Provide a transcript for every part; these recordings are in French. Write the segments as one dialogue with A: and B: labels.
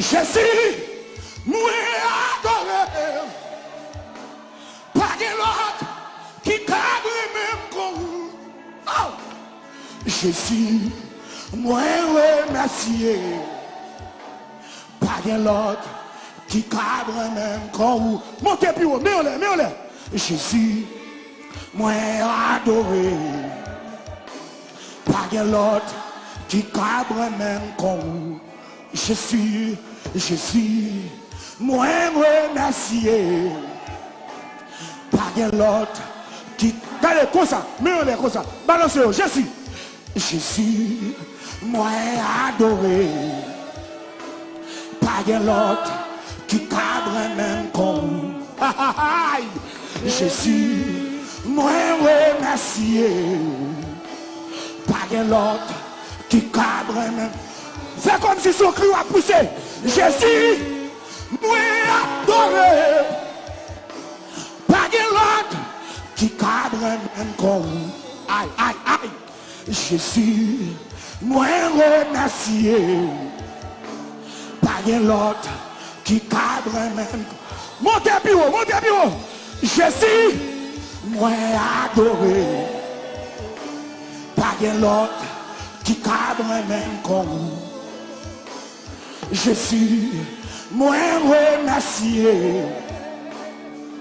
A: Jésus, moi adoré. Pas de l'autre qui cabre même comme. Oh! Jésus, moi remercié. Pas de l'autre qui cabre même comme. Montez plus haut, mais on l'est. Jésus, moi adoré. Pas de l'autre qui cabre même comme. Jésus, moi remercié. Pas de l'autre qui. Regardez, comme ça, mais on est comme ça. Balancez, Jésus, moi adoré. Pas de l'autre qui cabre même comme. Jésus, moi remercié. Pas de l'autre qui cabre même. C'est comme si son cri a poussé. Jésus, moi adoré. Pas de l'autre qui cabre même comme. Aïe. Jésus, moi remercié. Pas de l'autre qui cabre même. Montez plus haut. Jésus, moi adoré. Pas de l'autre qui cabre même comme. Jésus, moi remercié.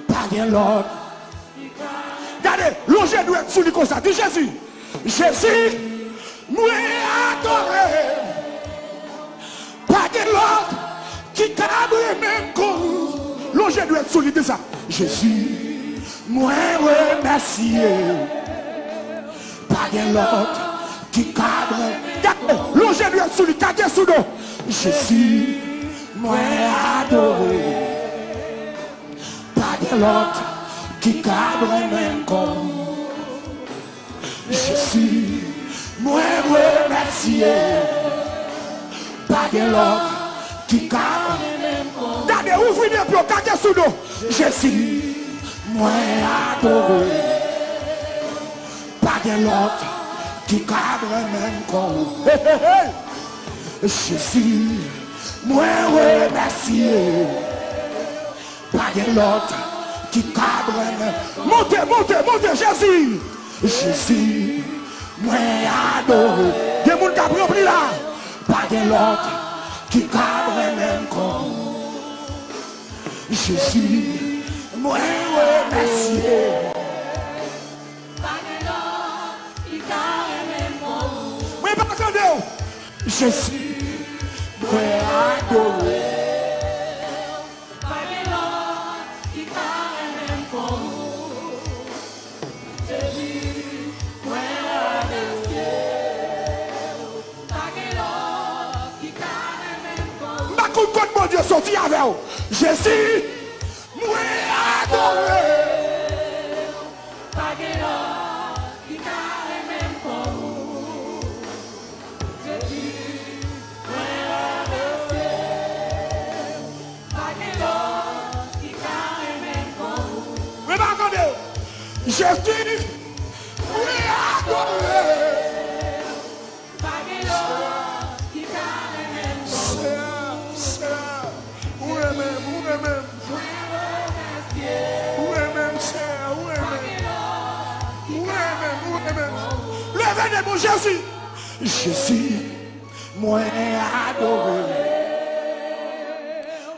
A: Pas de l'autre. Regardez, l'objet doit être sous comme ça. Dis Jésus. Jésus, moi adoré. Pas de l'autre qui cabre même comme. L'objet doit être sous de ça. Jésus, moi remercié. Pas de l'autre qui cabre. Regardez, l'objet doit être sous lui. Regardez sous nous. Jésus, moi adoré. Pas de l'autre qui cabre même comme. Jésus, moi remercié. Pas de l'autre qui cabre même comme. Regardez, ouvrez les pieds, regardez sous nous. Jésus, moi adoré. Pas de l'autre qui cabre même comme. Jésus, moi remercié. Pas de l'autre qui cabre même. Montez, Jésus, moi adoré. Des gens qui ont pris là. Pas de l'autre qui cabre même comme. Jésus, moi remercié. Pas de l'autre qui cabre même comme. Mais pas attendez. Jésus, moi adoré. Pas de l'autre qui cabre même comme. Jésus, moi remercié. Pas de l'autre qui cabre même comme. Ma coupe contre mon Dieu sorti avec vous. Jésus, moi adoré. Pas de l'autre qui cabre même comme. Jésus, oui, adoré. Seigneur, où est même, levez mon Jésus. Jésus, moi adoré.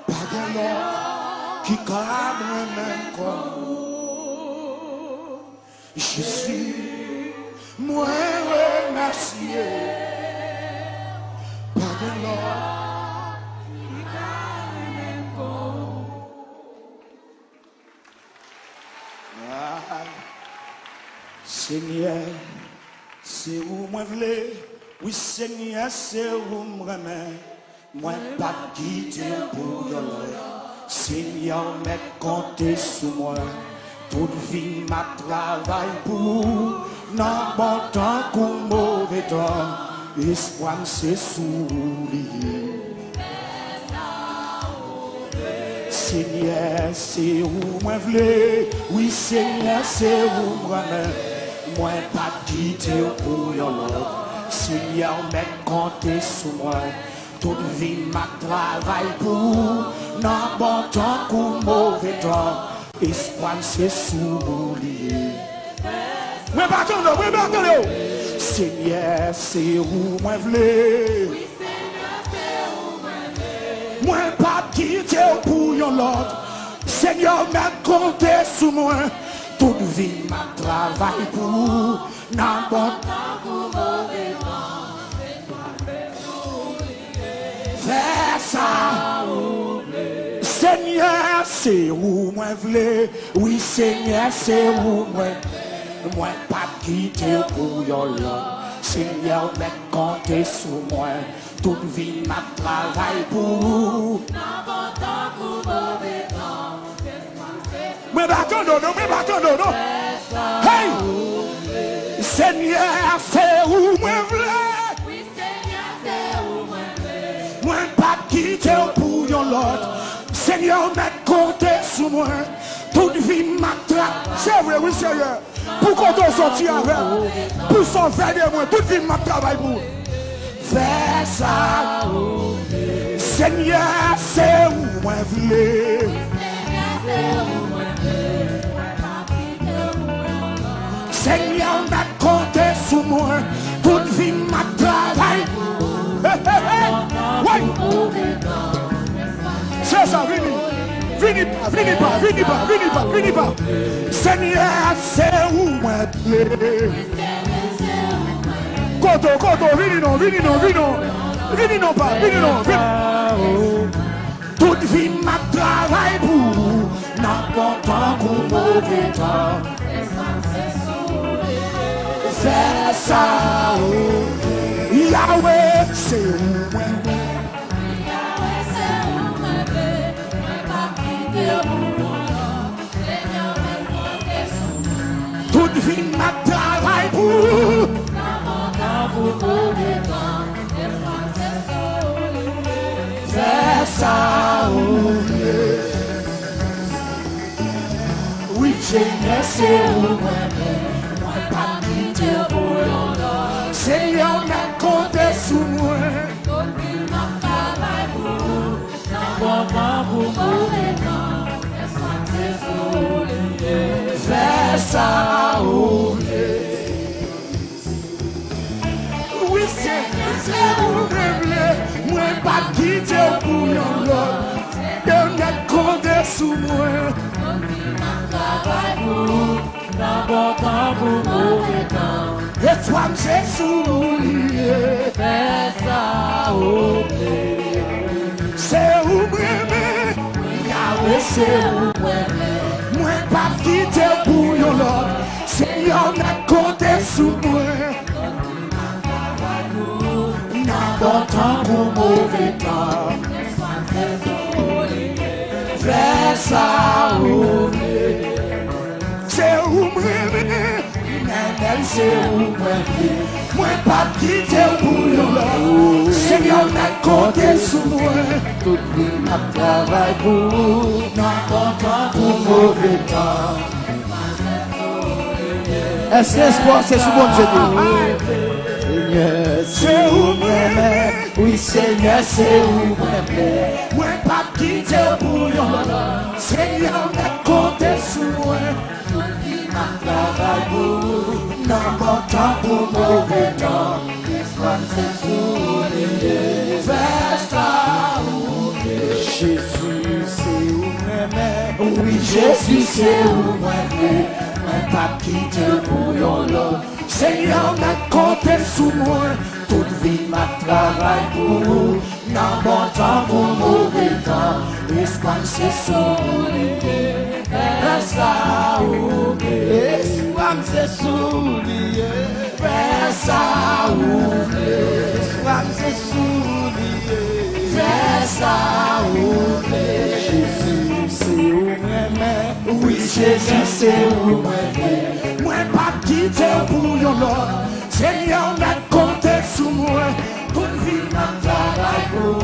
A: Pas de l'homme qui cabre même comme. Jésus, moi remercié. Pas de l'homme qui cabre même comme. Seigneur, c'est où moi voulais. Oui, Seigneur, c'est où moi remets. Moi pas quitter pour l'autre. Seigneur, m'a compté sur moi. Toute vie m'a travaillé pour. Non, bon temps ou mauvais temps. Espoir c'est sourire. Seigneur, c'est où moi voulais. Oui, Seigneur, c'est où moi remets. Moi pas quitter pour l'autre. Seigneur, m'a compté sur moi. toute vie m'a travaillé pour, non bon temps ou mauvais temps, espoir c'est soulier. Mais attendez, Seigneur, c'est où moi v'lais. Moi pas quitter pour yon l'autre. Seigneur m'a compté sous moi. Toute vie m'a travaillé pour. N'a bon temps pour mauvais temps. Fais ça. Seigneur, c'est où moi v'lais. Oui, Seigneur, c'est où moi. Moi pas quitter pour yon l'autre. Seigneur m'a compté sous moi. Toute vie m'a travaillé pour. Mais attendez. Hey! Seigneur, c'est où moi v'lais. Oui, Seigneur, c'est où moi v'lais. Moi pas quitter pour yon l'autre. Seigneur m'a compté sous moi. Toute vie m'a travaillé. C'est vrai, oui, Seigneur. Pour qu'on t'en sorti avec. Pour s'en faire de moi. Toute vie m'a travaillé pour. Fais ça, Seigneur, c'est où moi v'lais. Seigneur, m'a compté sous moi, toute vie m'a travaillé. C'est ça, venez pas. Seigneur, c'est où moi v'lais. Koto, vini non. Toute vie m'a travaillé pour, n'importe temps ou mauvais temps. Fais ça, Yahweh, c'est où moi. Toute vie m'a travaillé pour. Fais ça, oui, Seigneur, c'est où moi pas quitter pour l'honneur. Seigneur, m'a compté sous moi. Fais ça, oui, Seigneur, c'est où moi pas quitter pour l'honneur. Seigneur, m'a compté sous moi. Et toi, c'est soulier. Fais ça, c'est où moi, Yahweh, c'est où moi pas quitter pour l'autre. Seigneur, m'a compté sous moi. N'a bon temps pour mauvais temps. Fais ça, c'est où moi, c'est où moi pas quitter pour l'autre. Seigneur, m'a compté sous moi. Toute vie m'a travaillé pour. N'a bon temps pour mauvais temps.
B: Est-ce que l'espoir c'est sous bon Dieu? Seigneur,
A: c'est où moi.
B: Oui, Seigneur, c'est où
A: moi pas quitter pour l'autre. Seigneur, m'a compté sous moi. Toute vie m'a travaillé pour. N'a bon temps pour mauvais temps. L'espoir c'est soulier. Fais ça,
B: Jésus, c'est où
A: oui, Jésus, c'est où moi pas quitter pour l'autre. Seigneur, m'a compté sous moi. Toute vie m'a travaillé pour. N'a bon temps pour mauvais temps. L'espoir c'est soulier. Fais ça,
B: l'espoir c'est soulié.
A: fais ça,
B: L'espoir c'est soulié.
A: fais ça,
B: Jésus, c'est où
A: oui, Jésus, c'est où moi pas quitter pour l'autre. Seigneur, m'a compté sous moi. Toute vie m'a travaillé pour.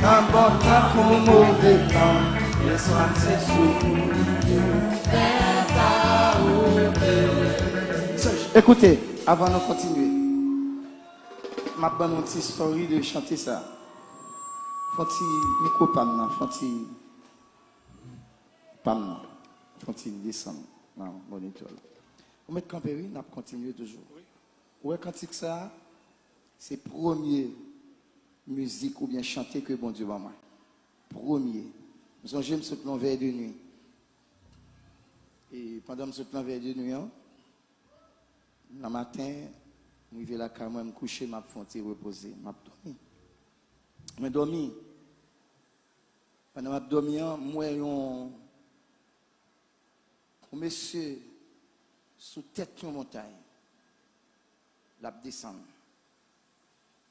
B: Un bon temps pour mauvais temps. L'espoir c'est soulié. Écoutez, avant de continuer, ma bonne petite story de chanter ça. Fonti micro pam fonti pam fonti descendre non moniteur. On met campé oui, n'a continuer toujours. Ouais cantique ça c'est premier musique ou bien chanter que bon Dieu va moi. Premier. Nous sommes j'aime ce plan vers de nuit. Et pendant ce plan vers de nuit, le matin, je vais la cam, me coucher, m'a fonti reposer, m'a dormi. Mais dormi. Pendant m'a dormi, moi un monsieur sous tête de montagne. L'a descendre.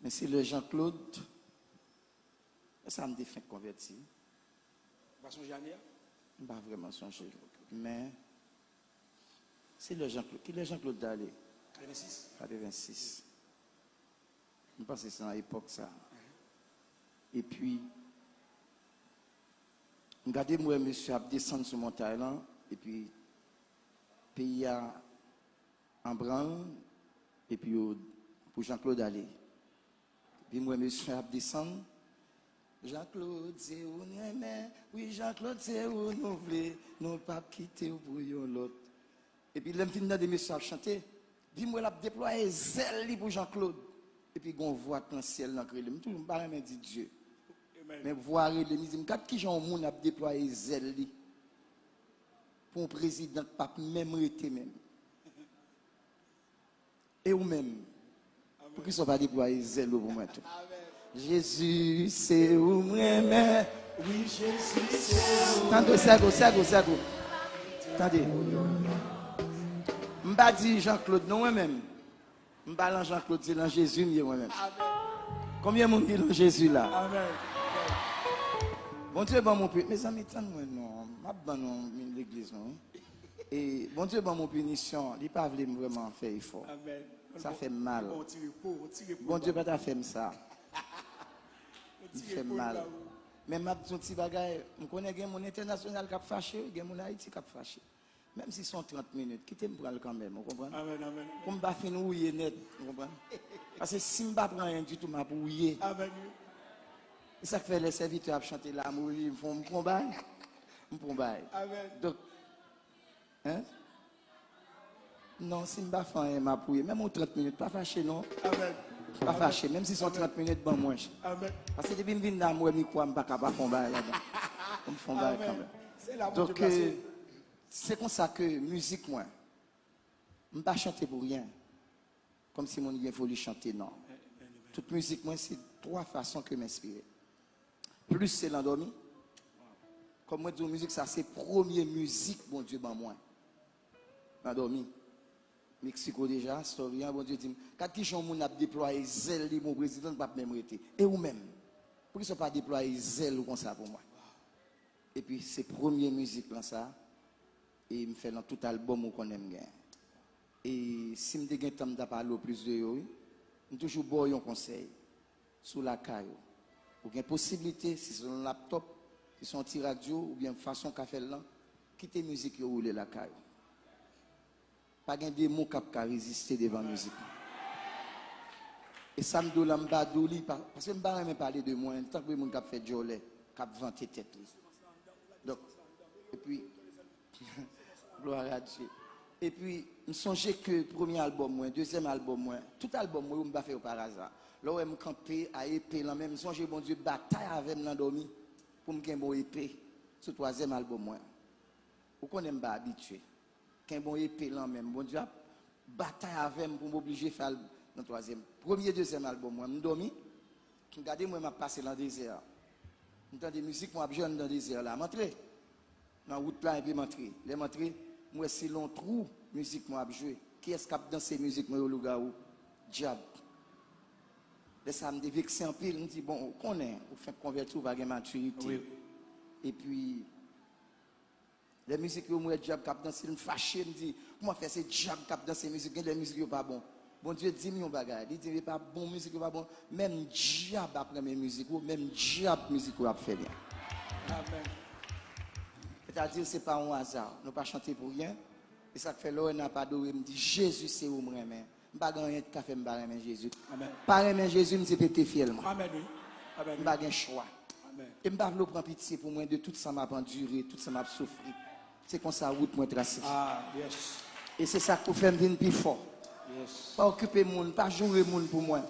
B: Mais c'est le Jean-Claude, ça me défait converti.
A: Pas songer à Nia?
B: Pas vraiment songer. Mais c'est le Jean-Claude. Qui est le Jean-Claude d'aller?
A: 86.
B: 86. Je pense que c'est à l'époque ça. Et puis, regardez-moi, monsieur, à descendre sur mon montagne, et puis, pays en branle, et puis, pour Jean-Claude aller. Puis, moi, monsieur, à descendre. Jean-Claude, c'est où nous aimons? Oui, Jean-Claude, c'est où nous voulons? Nous pas quitter pour l'autre. Et puis, l'homme finit de messages chanter. Dis-moi, la déployer zèle pour Jean-Claude. Et puis, on voit dans le ciel, dans le tout le monde me dit Dieu. Mais voir les musiques, quand qui j'en monde a déployé zèle pour un président pas même arrêté même. Et ou même. Pour qu'ils ne soient pas déployés zèle pour moi tout. Jésus, c'est où moi.
A: Oui, Jésus, c'est où.
B: Attendez, c'est go. Attendez. Je ne pas dire Jean-Claude, non, moi-même. Je ne pas dire Jean-Claude, c'est dans Jésus, moi-même. Combien de monde est dans Jésus là?
A: Amen.
B: Bon Dieu, bon mon péché. Mes amis, moi non. Je ne pas l'église, non. Et bon Dieu, bon mon punition. Il ne pas vraiment faire effort.
A: Amen.
B: Ça fait mal. Bon Dieu, pas ta fait ça. Il fait mal. Mais ma petit bagage, je connais mon international qui a fâché, mon Haïti qui a fâché. Même si sont 30 minutes, quittez-moi quand même, vous comprenez?
A: Amen, amen.
B: Comme je vais finir net, vous comprenez? Parce que si je ne prends rien du tout, je vais ouiller.
A: Amen.
B: C'est ça que fait les serviteurs chanter l'amour, ils font me combat.
A: Amen.
B: Donc, hein? Non, si je ne fais rien, je vais ouiller. Même en 30 minutes, pas fâché, non?
A: Amen.
B: Pas fâché, même si sont 30 minutes, bon, moins.
A: Amen.
B: Parce que depuis que je viens dans moi, je ne peux pas faire combat là-dedans. Je me fais quand même.
A: C'est la
B: Donc, c'est comme ça que musique, moi, je ne peux pas chanter pour rien. Comme si mon il faut lui chanter, non. Toute musique, moi, c'est 3 façons que m'inspirer. Plus c'est l'endormi. Comme moi, je dis musique, ça c'est première musique, bon Dieu, ben moi. L'endormi. Mexico déjà, historien, bon Dieu dit, quand qui gens moun a déployé zèle, mon président ne va pas même arrêter. Et ou même, pourquoi ils ne sont pas déployé zèle comme ça pour moi? Et puis, c'est première musique là, ça. Et il me fait dans tout album qu'on aime bien. Et si je me temps de parler plus de eux, je toujours boire un conseil sur la caille. Ou bien possibilité, si c'est un laptop, si c'est un petit radio, ou bien façon qu'a fait là, quitter la musique et rouler la caille. Pas des mots qui peuvent résister devant la musique. Et ça me donne l'ambadoli, parce que je ne vais pas parler de moi, tant que je vais faire jolet, qui a vanté tête. Donc, et puis, gloire à Dieu. Et puis, je songeais que le premier album, deuxième album, tout album, je ne vais pas faire par hasard. Là où je me campais à épée, là même, je songeais, bon Dieu, bataille avec l'endormi pour me gagner mon épée. Ce troisième album, vous connaissez pas habitué. Qu'un bon épée là même, bon Dieu, bataille avec moi pour m'obliger à faire le troisième. Premier, deuxième album, moi, je dormi. Regardez, moi, je passé dans le désert. J'entends des musiques, moi, je jeune dans le désert là. M'entré. Dans la route là, et puis m'entré. Les m'entré, moi, c'est long trou, musique, moi, je joué. Qui est-ce qui a dansé musique, moi, au Lougaou? Diable. Là, ça me dévexé en pile. Je me dis, bon, on connaît, on fait convertir, on va avoir maturité. Oui. Et puis, les musiques que moi, diable qui a dansé, me fâché, me dit, comment faire ces diables qui a dansé musique, les musiques qui pas bon. Bon Dieu dit millions de bagages. Il dit pas bon musique pas bon. Même diable après mes musiques, même diable musique a fait bien. Amen. C'est-à-dire c'est pas un hasard. Nous pas chanter pour rien. Et ça fait là on n'a pas adoré me dit Jésus c'est où moi mais pas rien de café me pas Jésus. Amen. Pas aimer Jésus me dit péter fiellement.
A: Amen. Amen.
B: Pas un choix. Et je ne vais pas prendre pitié pour moi de tout ça m'a enduré, tout ça m'a souffert. C'est comme ça route moi tracée. Et c'est ça qui fait me venir plus fort. Pas occuper le monde, pas jouer le monde pour moi.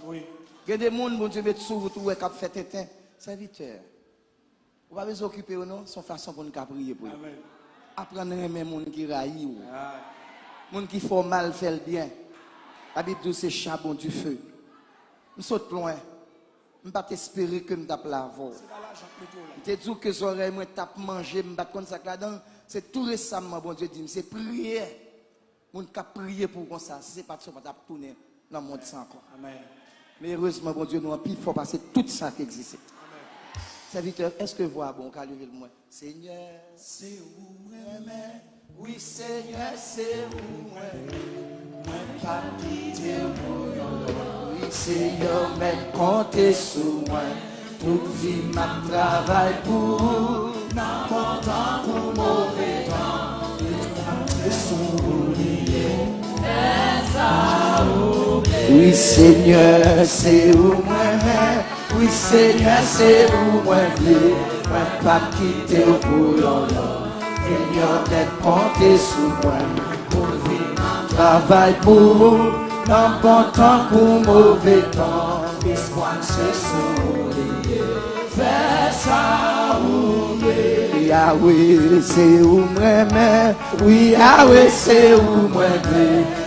B: Il y a des gens qui Dieu met sur route où ils ont fait tétin. Serviteur. Vous ne pouvez pas vous occuper ou non, c'est une façon pour nous prier pour vous. Apprendre à aimer les gens qui raillent. Les gens qui font mal, font le bien. La Bible dit c'est charbon du feu. Je saute loin. Je ne peux pas espérer que je tape la voix. Je te dis que les oreilles, je tape manger, je ne peux pas comme ça là-dedans. C'est tout récemment, bon Dieu dit, c'est prier. Je ne peux pas prier pour comme ça. Si ce n'est pas ça, je ne peux pas tourner dans le monde sans encore. Mais heureusement, bon Dieu, nous avons pu faire passer tout ça qui existe. Serviteur, est-ce que vous voyez bon, qu'à lever le moins? Seigneur, c'est où moi, oui, Seigneur, c'est où moi, pas quitter pour oui, Seigneur, mais comptez sur moi, toute vie, ma travail pour vous, n'importe pour mauvais temps, comptez sur vous, oui, Seigneur, c'est où moi, oui, Seigneur, c'est où moi, moi, pas quitter pour l'homme. Seigneur, d'être compté sous moi, pour vivre, travail pour vous, dans bon temps pour mauvais temps, espoir c'est soulier, fais ça oublier. Yahweh, c'est où moi, oui, Yahweh, c'est où moi,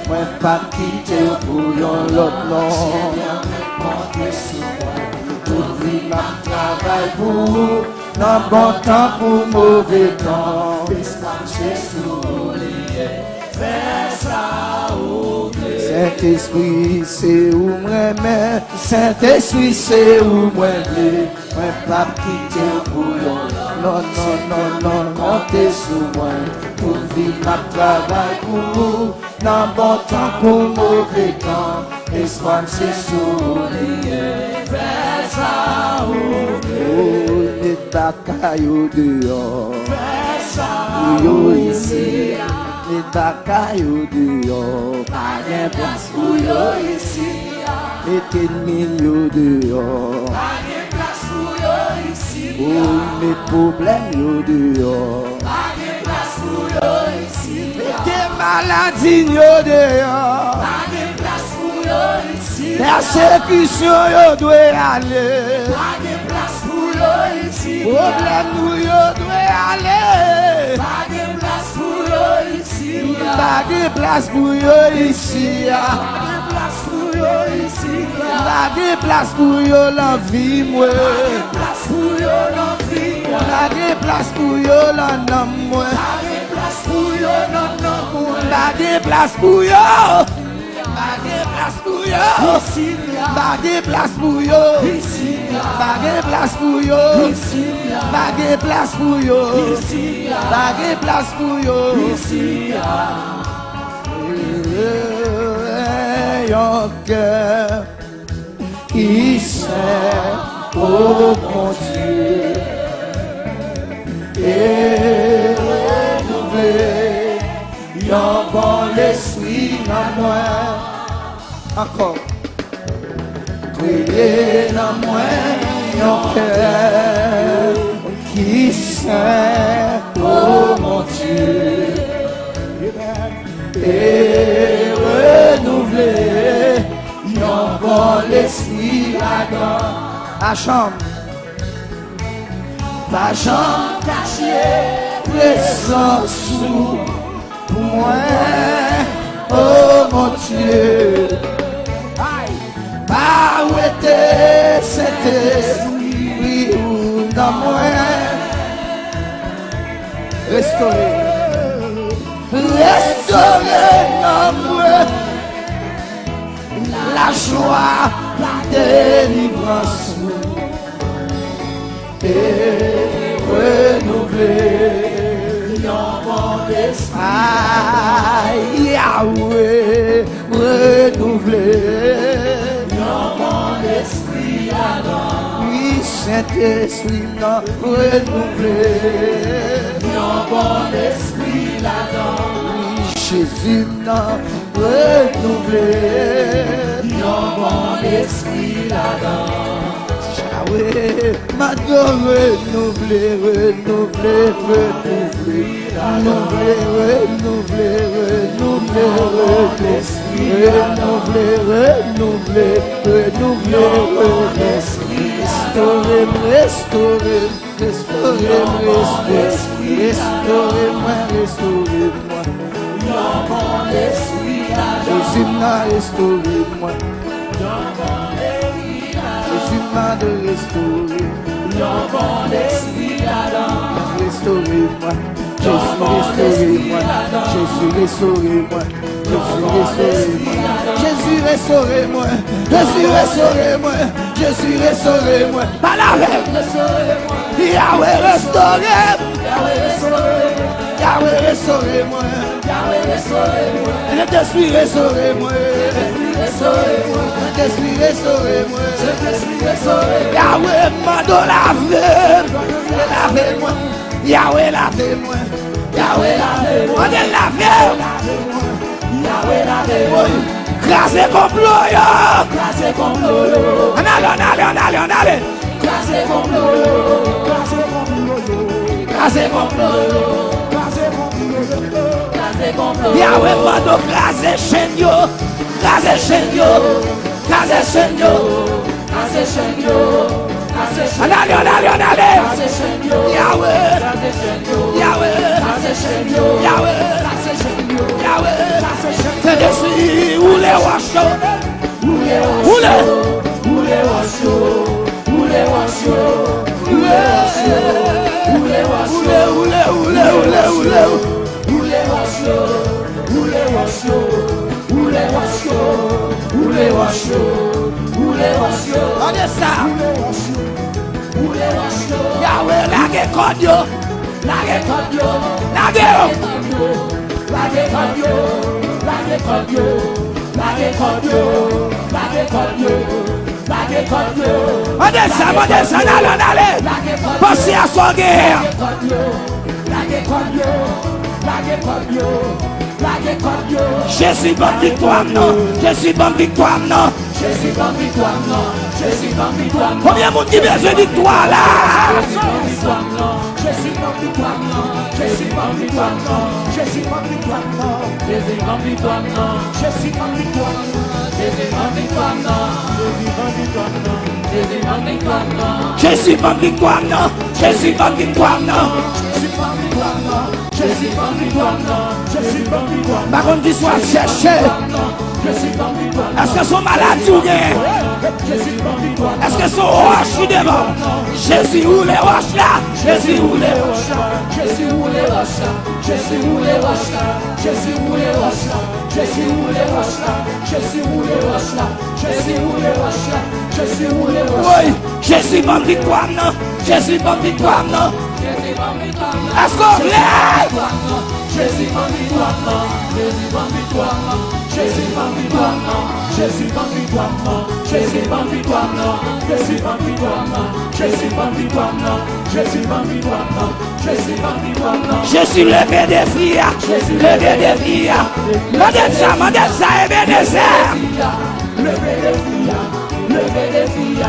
B: moi, pas quitter pour l'autre nom. Seigneur, d'être compté sous moi, pour vivre, travail pour vous, dans bon temps pour mauvais temps. Saint-Esprit, c'est où moi, Saint-Esprit, c'est où moi, moi pas quitter pour non, non, non, non, comptez sur moi, pour vivre ma travail pour vous, dans bon temps pour mauvais temps, espoir c'est soulier, fais ça oublier, les batailles dehors. Pour ici, les batailles dehors, pas de place pour ici, les ennemis dehors, pas de place pour ici, pour mes problèmes dehors, pas de place pour ici, les maladies dehors, pas de place pour ici, persécution doit aller, pas de place pour ici, problème doit aller. Pas de place pour eux ici. Pas de place pour eux ici. Pas de place pour eux la vie moi. Pas de place pour eux la nom moi. Pas de place pour eux. Pas de place pour eux. Pas de place pour eux. Pas de place pour eux. Pas de place pour eux. Pas de place pour eux. Un cœur qui sert au bon Dieu et renouveler un bon esprit en moi. Encore. Créer en moi un cœur qui sert au mon Dieu et renouveler un bon esprit là-dedans. La chambre cachée, présence sous pour moi, oh mon Dieu. Pas où était cet esprit dans moi. Restaurer dans moi la joie, la délivrance et renouveler un bon esprit. Yahweh, renouveler un bon esprit là-dedans. Oui, Saint-Esprit, non, renouveler un bon esprit là-dedans. Jésus n'a renouvelé un bon esprit là-dedans. Yahweh, m'adorer, renouveler, renouveler, renouveler, renouveler, renouveler, renouveler, renouveler, renouveler, renouveler, restaurer, restaurer, restaurer, restaurer-moi, restaurer-moi. Jésus m'a restauré, moi. Jésus m'a de restaurer. Restaurez-moi. Jésus restaurez-moi. Jésus restaurez-moi. Jésus restaurez-moi. Jésus restaurez-moi. Jésus restaurez-moi. Par la même. Yahweh restaurez. Yahweh restaurez-moi. Saint-Esprit restaurez-moi. Saint-Esprit restaurez-moi. Yahweh m'a lavez-moi. Yahweh lavez-moi. Yahweh lavez-moi. Yahweh lavez-moi. Crasez complot. Crasez complot. On allez. Crasez complot. Crasez complot. Yahweh m'a crasé chenyo. Crasé chenyo. Crasé chenyo. Crasé chenyo. Allez. Yahweh. Yahweh. Yahweh. Yahweh. Saint-Esprit, où les wachos. Où les Yahweh, lage kodyo. Allez. Passez à son guerre. Jésus bonne victoire non. Jésus bonne victoire non. Jésus bonne victoire non. Jésus bonne victoire non. Combien de monde qui besoin de victoire là? Jésus bonne victoire non. Jésus bonne victoire non. Jésus bonne victoire non. Jésus bonne victoire non. Jésus bonne victoire non. Jésus bonne victoire non. Jésus bonne victoire non. Jésus bonne victoire non. Jésus bonne victoire non. Jésus bonne victoire non. Jésus bonne victoire non. Par contre, il soit cherché. Est-ce que son maladie ou bien? Est-ce que son roche est devant? Jésus ou les roches là? Jésus ou les roches là? Jésus ou les roches là? Jésus ou les roches là? Jésus ou les roches là? Jésus ou les roches là? Jésus ou les roches là? Jésus ou les roches là? Jésus ou les roches là? Oui, Jésus bonne victoire non? Jésus bonne victoire non? Jésus bonne victoire non? Est-ce qu'on lève? Jésus bonne victoire non? Jésus bonne victoire non? Jésus bonne victoire non? Jésus bonne victoire non? Jésus bonne victoire non? Jésus bonne victoire non? Jésus bonne victoire non? Jésus bonne victoire non? Jésus bonne victoire non? Jésus levé des filles, Jésus levé des filles. Mandez ça, Ebenezer. Levé des filles, levé des filles,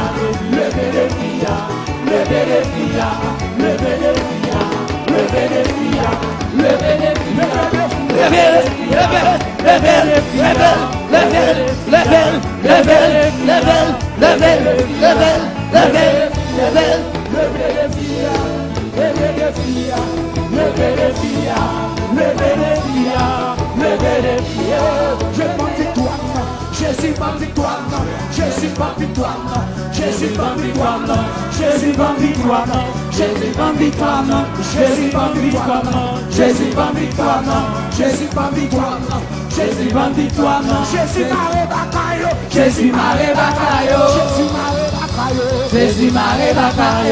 B: levé des filles, levé des filles, levé des filles, levé des filles, levé des filles. Jésus bonne victoire non. Jésus bonne victoire non. Jésus bonne victoire non. Jésus bonne victoire non. Jésus bonne victoire non. Jésus bonne victoire non. Jésus bonne victoire non. Jésus bonne victoire non. Jésus bonne victoire non. Jésus maré bataille. Jésus maré bataille. Jésus maré bataille.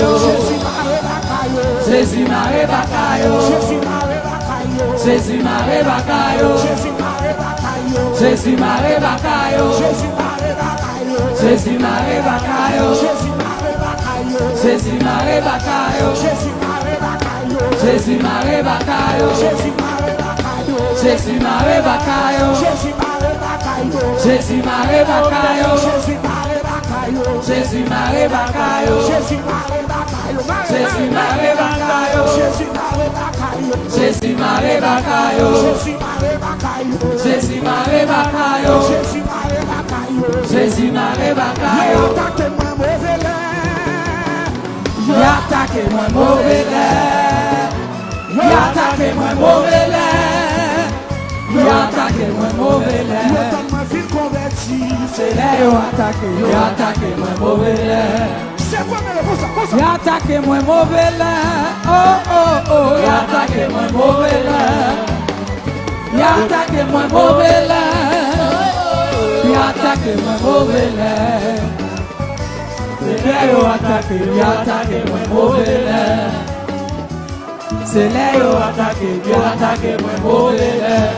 B: Jésus maré bataille. Jésus maré bataille. Jésus maré bataille. Jésus maré bataille. Jésus maré bataille. Jésus maré bataille. Jésus maré bataille. Jésus maré bataille. Jésus maré bataille.
C: Jésus maré bakayo.
A: Jésus maré bakayo.
C: Jésus maré bakayo.
A: Jésus maré bakayo.
C: Jésus maré bakayo.
A: Jésus maré bakayo.
C: Jésus maré bakayo.
A: Jésus maré bakayo.
C: Jésus maré bakayo.
A: Il attaque moi mauvais l'air. Il attaque moi mauvais l'air. Il attaque moi mauvais l'air. Il attaque moi ville converti. C'est là il attaque. Il attaque moi mauvais l'air. C'est quoi mais le ça. Il attaque moi mauvais l'air. Oh oh oh. Il attaque moi mauvais l'air. Il attaque moi mauvais l'air. Il attaque moi mauvais l'air. C'est là il attaque. Il attaque moi mauvais l'air. C'est là il attaque. Il attaque moi mauvais l'air.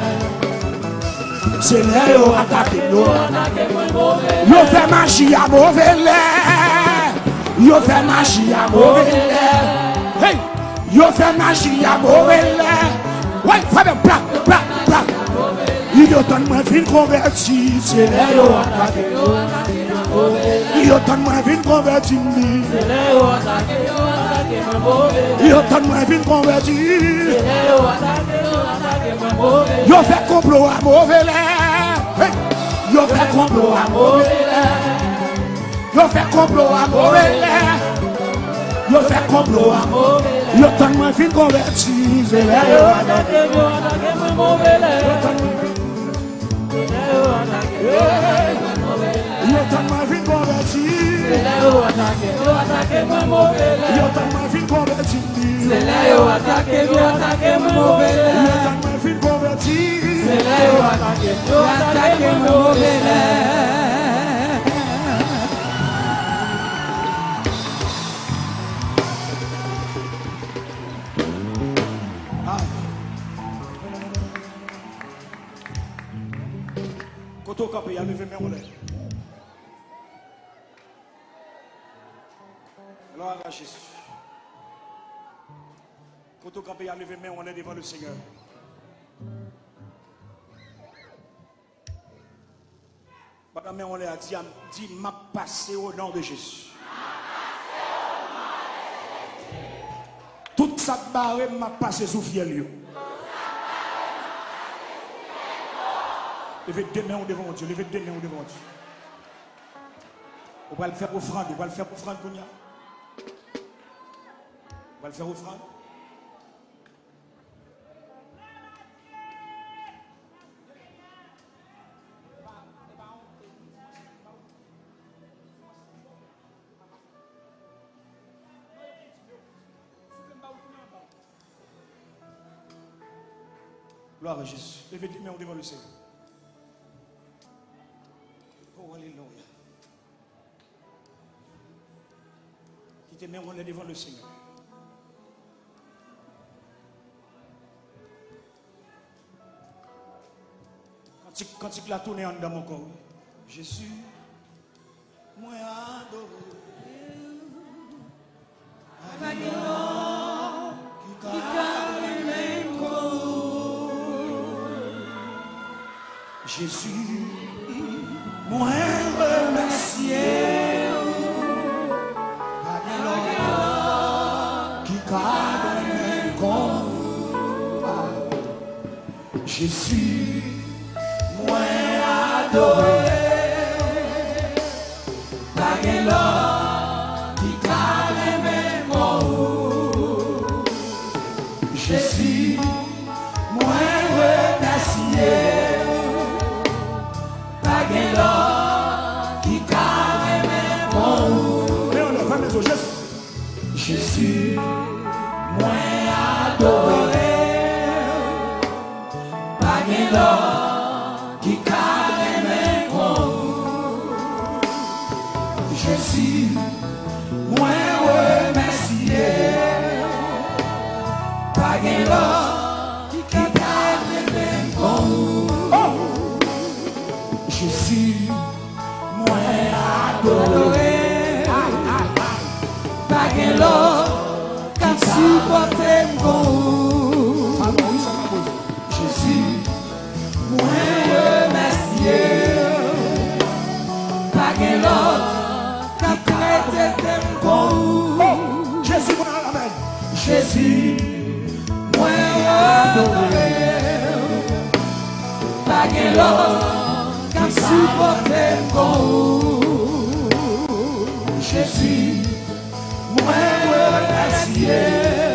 A: C'est là il attaque. Yo fait magie à mauvais l'air. Yo fait magie à mauvais l'air. Hey, yo fait magie à mauvais l'air. Ouais, fais bien, bla, bla, bla. Il y a tant de moins fin converti. C'est là il attaque. Il y a tant de moins fin converti. C'est là il attaque. Il y a tant de moins fin converti. C'est là il attaque. Yo fait complot à mauvais l'air. Hey, yo fait complot à mauvais l'air. Yo fait complot à mauvais l'air. Yo fait complot à mauvais l'air. Yo tant de moins fin converti. C'est là yo attaque mauvais l'air. Yo tant de moins fin converti. C'est là yo attaque mauvais l'air. Yo tant de moins fin converti. C'est là yo attaque mauvais l'air. Yo tant de moins fin converti. C'est là yo attaque mauvais l'air. Quand on campe, il y a levé mes mollets. Gloire à Jésus. Quand on campe, il y a levé mes mollets devant le Seigneur. Madame, on l'a dit, m'a passé au nom de Jésus. Toute sa barre m'a passé sous fiel. Levez deux mains devant Dieu. Levez deux mains devant Dieu. On va le faire offrande. On va le faire offrande. On va le faire offrande. Gloire à Jésus. Levez deux mains devant le Seigneur. Oh, alléluia. Qui te met on est devant le Seigneur. Quand il la tourne en dans mon corps. Jésus, moi adoré. Jésus, moi remercier qui cadre comme Jésus, moi adoré qui cadre comme Jésus, moi remercier Jésus, moi adoré, pas de qui carême Jésus, moi remercier, pas de qui carême Jésus, moi adoré. Jésus, moi remercier, pas que l'autre qui
C: Jésus, moi adoré. Pas de l'autre qui supporte comme Jésus, moi remercié.